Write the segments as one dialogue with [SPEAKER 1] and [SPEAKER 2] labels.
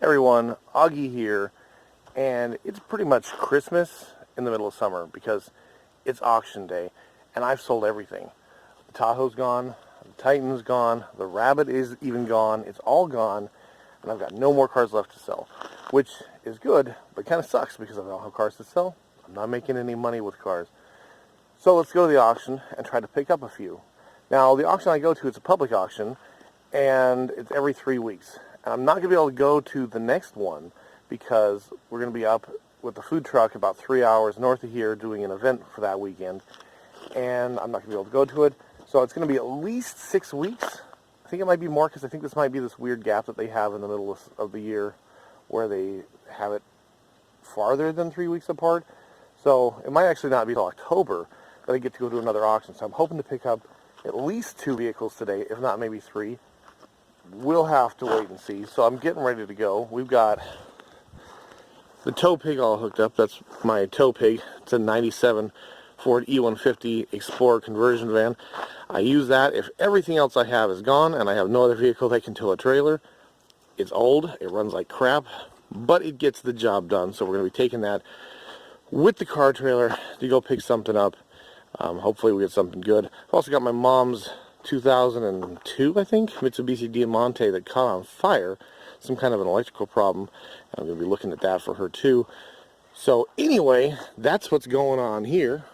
[SPEAKER 1] Everyone, Augie here, and it's pretty much Christmas in the middle of summer because it's auction day, and I've sold everything. The Tahoe's gone, the Titan's gone, the Rabbit is even gone, it's all gone, and I've got no more cars left to sell, which is good, but kind of sucks because I don't have cars to sell. I'm not making any money with cars. So let's go to the auction and try to pick up a few. Now, the auction I go to, it's a public auction, and it's every 3 weeks. And I'm not going to be able to go to the next one because we're going to be up with the food truck about 3 hours north of here doing an event for that weekend. And I'm not going to be able to go to it. So it's going to be at least 6 weeks. I think it might be more because I think this might be this weird gap that they have in the middle of the year where they have it farther than 3 weeks apart. So it might actually not be until October that I get to go to another auction. So I'm hoping to pick up at least 2 vehicles today, if not maybe 3. We'll have to wait and see. So I'm getting ready to go. We've got the tow pig all hooked up. That's my tow pig. It's a 97 Ford E150 Explorer conversion van. I use that if everything else I have is gone and I have no other vehicle that can tow a trailer. It's old, it runs like crap, but it gets the job done. So we're going to be taking that with the car trailer to go pick something up. Hopefully we get something good. I've also got my mom's 2002, I think, Mitsubishi Diamante that caught on fire. Some kind of an electrical problem. I'm going to be looking at that for her too. So anyway, that's what's going on here.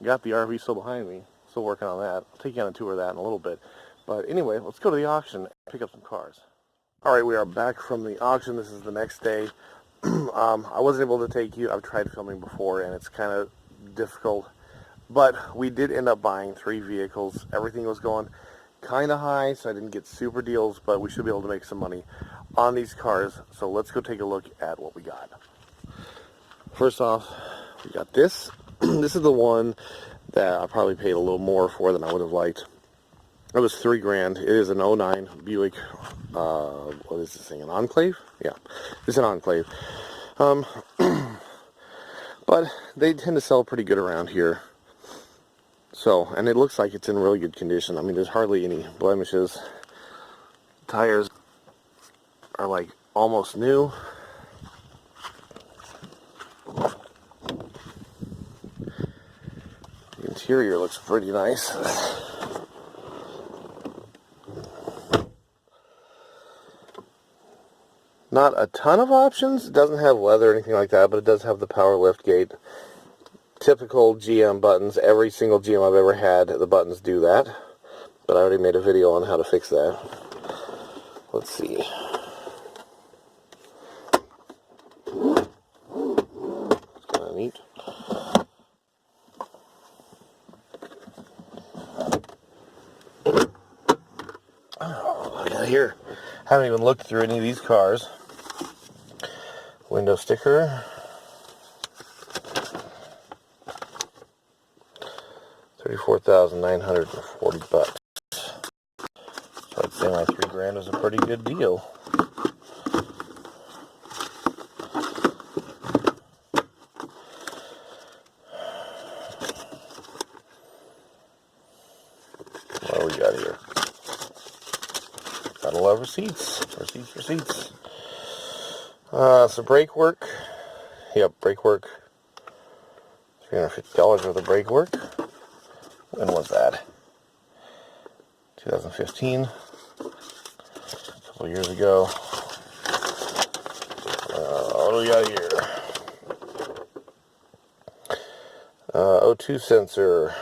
[SPEAKER 1] Got the RV still behind me. Still working on that. I'll take you on a tour of that in a little bit. But anyway, let's go to the auction and pick up some cars. Alright, we are back from the auction. This is the next day. I wasn't able to take you. I've tried filming before and it's kind of difficult. But we did end up buying 3 vehicles. Everything was going kind of high, so I didn't get super deals, but we should be able to make some money on these cars. So let's go take a look at what we got. First off, we got this. This is the one that I probably paid a little more for than I would have liked. It was $3 grand. It is an '09 Buick, what is this thing, an Enclave? Yeah, it's an Enclave. But they tend to sell pretty good around here. So, and it looks like it's in really good condition. I mean, there's hardly any blemishes. Tires are like almost new. The interior looks pretty nice. Not a ton of options. It doesn't have leather or anything like that, but it does have the power lift gate. Typical GM buttons. Every single GM I've ever had, the buttons do that. But I already made a video on how to fix that. Let's see. It's kind of neat. Oh, look at here. Haven't even looked through any of these cars. Window sticker. $34,940. So I'd say my $3 grand was a pretty good deal. What do we got here? Gotta love receipts. Receipts. So brake work. Yep, brake work. $350 worth of brake work. When was that? 2015. A couple years ago. What do we got here? O2 sensor.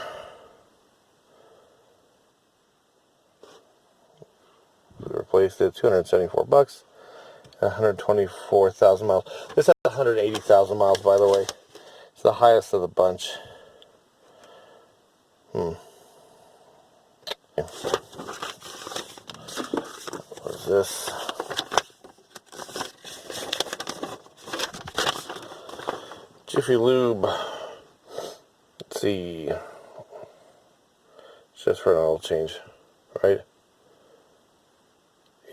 [SPEAKER 1] We replaced it. $274. 124,000 miles. This has 180,000 miles, by the way. It's the highest of the bunch. What is this? Jiffy Lube. Let's see. It's just for an oil change, right?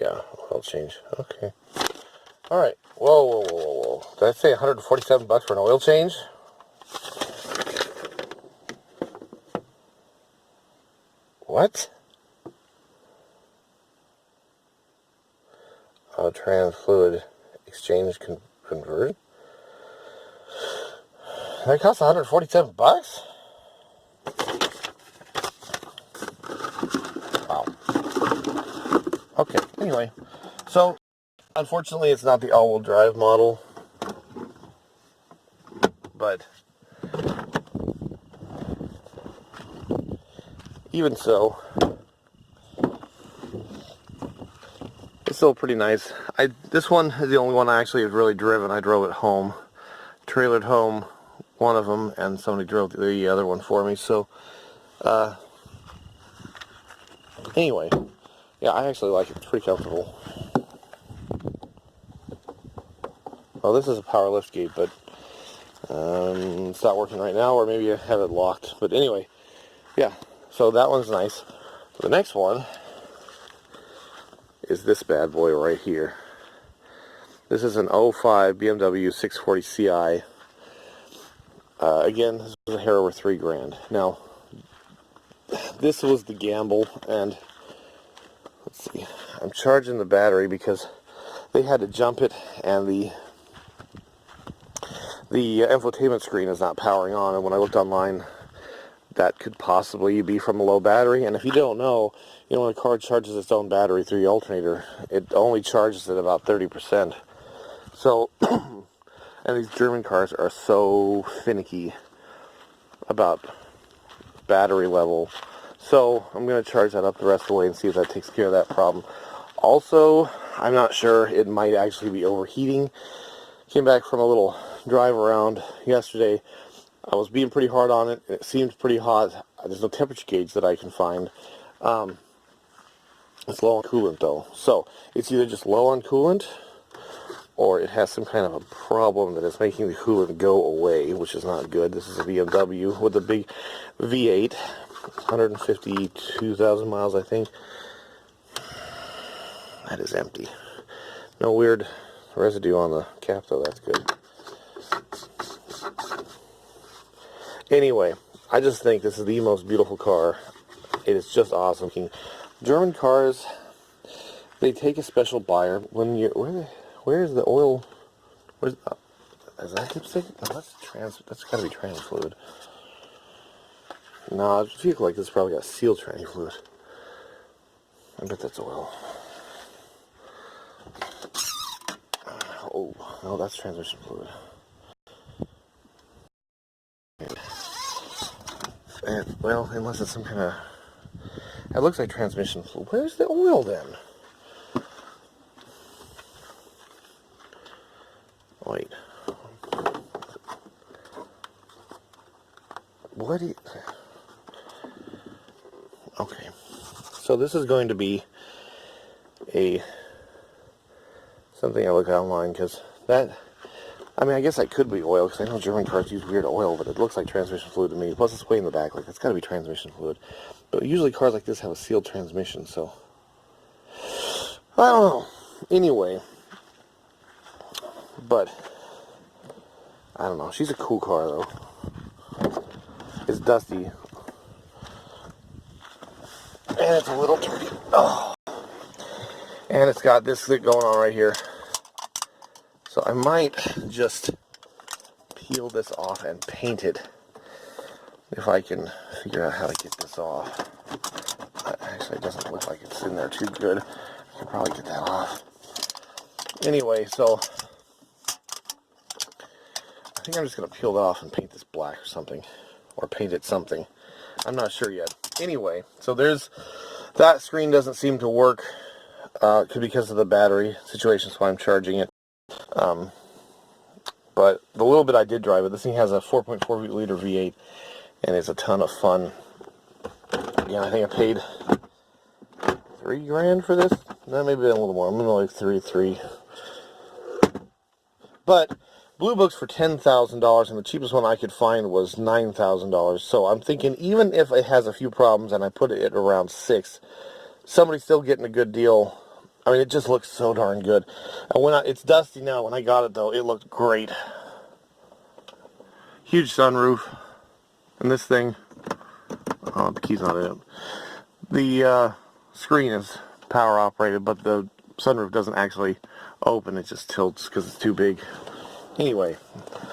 [SPEAKER 1] Yeah, oil change. Okay. Alright. Whoa. Did I say $147 for an oil change? What? Trans fluid exchange conversion. That costs $147. Wow. Okay, anyway. So, unfortunately, it's not the all-wheel drive model. But even so, it's still pretty nice. This one is the only one I actually have really driven. I drove it home, trailered home one of them, and somebody drove the other one for me. So, anyway, yeah, I actually like it. It's pretty comfortable. Well, this is a power lift gate, but it's not working right now, or maybe I have it locked. But anyway, yeah, so that one's nice. The next one is this bad boy right here. This is an 05 BMW 640 Ci. Again, this was a hair over $3,000. Now, this was the gamble, and let's see, I'm charging the battery because they had to jump it, and the infotainment screen is not powering on. And when I looked online, that could possibly be from a low battery. And if you don't know, when a car charges its own battery through the alternator, it only charges at about 30%. So, and these German cars are so finicky about battery level. So I'm going to charge that up the rest of the way and see if that takes care of that problem. Also, I'm not sure, it might actually be overheating. Came back from a little drive around yesterday. I was being pretty hard on it, and it seemed pretty hot. There's no temperature gauge that I can find. It's low on coolant though. So it's either just low on coolant, or it has some kind of a problem that is making the coolant go away, which is not good. This is a BMW with a big V8, 152,000 miles, I think. That is empty. No weird residue on the cap though, that's good. Anyway, I just think this is the most beautiful car. It is just awesome. German cars, they take a special buyer. When you where's the oil? Is that dipstick? No, that's got to be tranny fluid. No, I feel like this probably got sealed tranny fluid. I bet that's oil. Oh, no, that's transmission fluid. And, well, unless it's some kind of... It looks like transmission fluid. Where's the oil then? Wait. What do you... Okay. So this is going to be something I look online, because that... I mean, I guess that could be oil, because I know German cars use weird oil, but it looks like transmission fluid to me. Plus, it's way in the back. Like, it's got to be transmission fluid. But usually cars like this have a sealed transmission, so... I don't know. Anyway. But, I don't know. She's a cool car, though. It's dusty. And it's a little dirty. Oh. And it's got this thing going on right here. So I might just peel this off and paint it, if I can figure out how to get this off. Actually, it doesn't look like it's in there too good. I can probably get that off. Anyway, so I think I'm just going to peel that off and paint this black or something. Or paint it something. I'm not sure yet. Anyway, so there's... That screen doesn't seem to work because of the battery situation, so I'm charging it. But the little bit I did drive it, this thing has a 4.4 liter V8, and it's a ton of fun. Again, I think I paid $3,000 for this. No, maybe a little more. I'm gonna like three. But Blue Book's for $10,000, and the cheapest one I could find was $9,000. So I'm thinking, even if it has a few problems, and I put it at around $6,000, somebody's still getting a good deal. I mean, it just looks so darn good. And it's dusty now. When I got it, though, it looked great. Huge sunroof. And this thing... Oh, the key's not in it. The screen is power operated, but the sunroof doesn't actually open, it just tilts because it's too big. Anyway,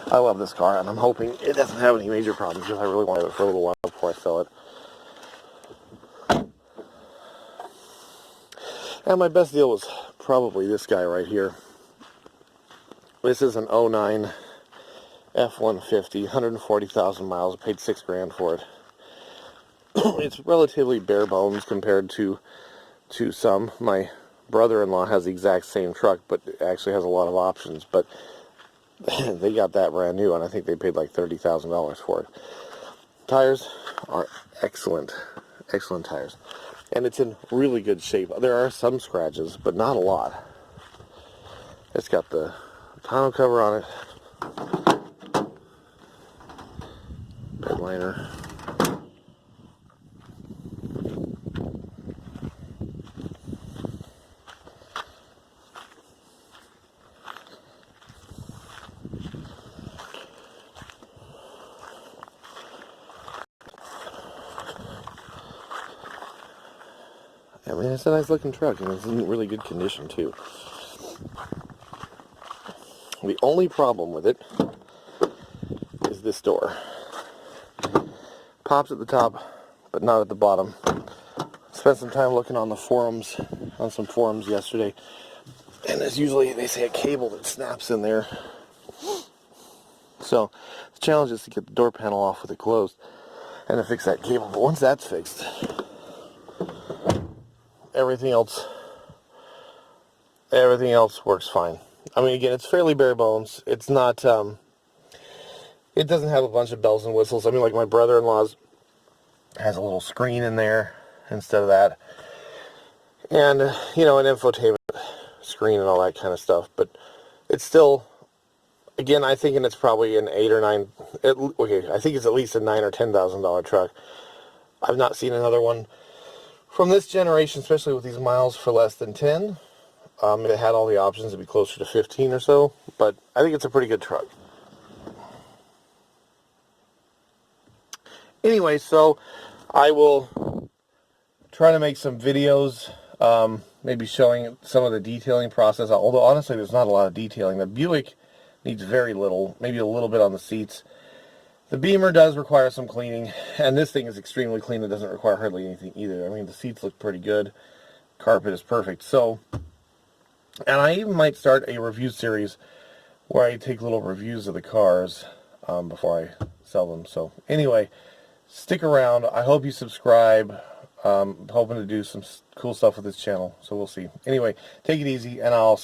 [SPEAKER 1] I love this car, and I'm hoping it doesn't have any major problems because I really want it for a little while before I sell it. And my best deal was probably this guy right here. This is an 09 F-150, 140,000 miles. I paid $6,000 for it. It's relatively bare bones compared to some. My brother-in-law has the exact same truck, but it actually has a lot of options. But they got that brand new, and I think they paid like $30,000 for it. Tires are excellent, excellent tires, and it's in really good shape. There are some scratches, but not a lot. It's got the tonneau cover on it, bed liner. I mean, it's a nice looking truck, and it's in really good condition too. The only problem with it is this door. Pops at the top, but not at the bottom. Spent some time looking on the forums, on some forums yesterday, and there's usually, they say, a cable that snaps in there. So the challenge is to get the door panel off with it closed and to fix that cable. But once that's fixed, everything else works fine. I mean, again, it's fairly bare bones. It's not, it doesn't have a bunch of bells and whistles. I mean, like my brother-in-law's has a little screen in there instead of that. And, you know, an infotainment screen and all that kind of stuff. But it's still, again, I think it's probably an $8 or $9, okay, I think it's at least a $9,000 or $10,000 truck. I've not seen another one from this generation, especially with these miles, for less than 10. If it had all the options, it'd be closer to 15 or so, but I think it's a pretty good truck. Anyway, so I will try to make some videos, maybe showing some of the detailing process, although honestly there's not a lot of detailing. The Buick needs very little, maybe a little bit on the seats. The Beamer does require some cleaning, and this thing is extremely clean. It doesn't require hardly anything either. I mean, the seats look pretty good. Carpet is perfect. So, and I even might start a review series where I take little reviews of the cars before I sell them. So anyway, stick around. I hope you subscribe. Hoping to do some cool stuff with this channel. So we'll see. Anyway, take it easy, and I'll